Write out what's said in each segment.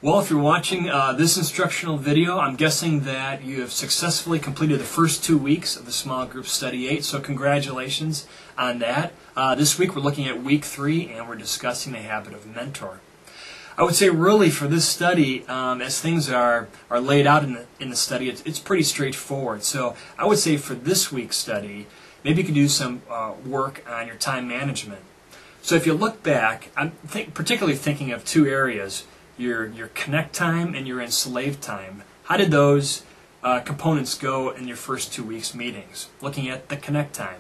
Well, if you're watching this instructional video, I'm guessing that you have successfully completed the first 2 weeks of the Small Group Study 8, so congratulations on that. This week we're looking at week 3 and we're discussing the habit of mentor. I would say really for this study, as things are laid out in the study, it's pretty straightforward. So I would say for this week's study, maybe you can do some work on your time management. So if you look back, I'm particularly thinking of two areas. Your connect time and your enslave time. How did those components go in your first 2 weeks meetings? Looking at the connect time,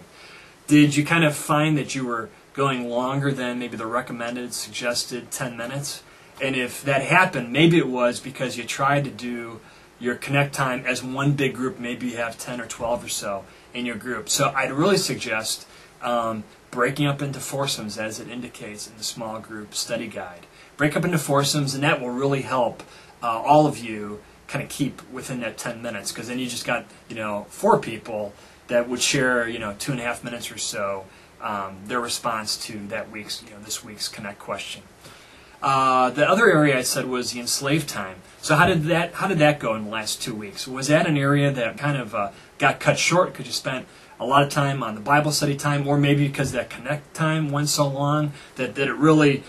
did you kind of find that you were going longer than maybe the recommended, suggested 10 minutes? And if that happened, maybe it was because you tried to do your connect time as one big group. Maybe you have 10 or 12 or so in your group. So I'd really suggest breaking up into foursomes, as it indicates in the small group study guide. Break up into foursomes, and that will really help all of you kind of keep within that 10 minutes, because then you just got 4 people that would share 2.5 minutes or so their response to that week's this week's connect question. The other area I said was the enslaved time. So how did that go in the last 2 weeks? Was that an area that kind of got cut short because you spent a lot of time on the Bible study time, or maybe because that connect time went so long that it really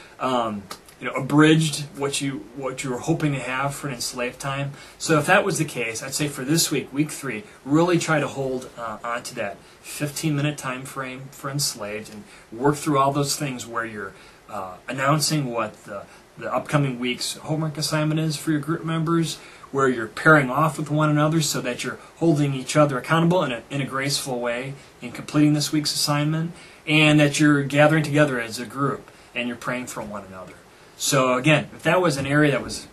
abridged what you were hoping to have for an enslaved time? So if that was the case, I'd say for this week, week 3, really try to hold on to that 15-minute time frame for enslaved and work through all those things where you're announcing what the upcoming week's homework assignment is for your group members, where you're pairing off with one another so that you're holding each other accountable in a graceful way in completing this week's assignment, and that you're gathering together as a group and you're praying for one another. So again, if that was an area that was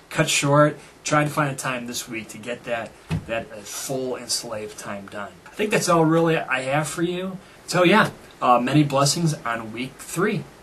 cut short, try to find a time this week to get that full enslaved time done. I think that's all really I have for you. So yeah, many blessings on week 3.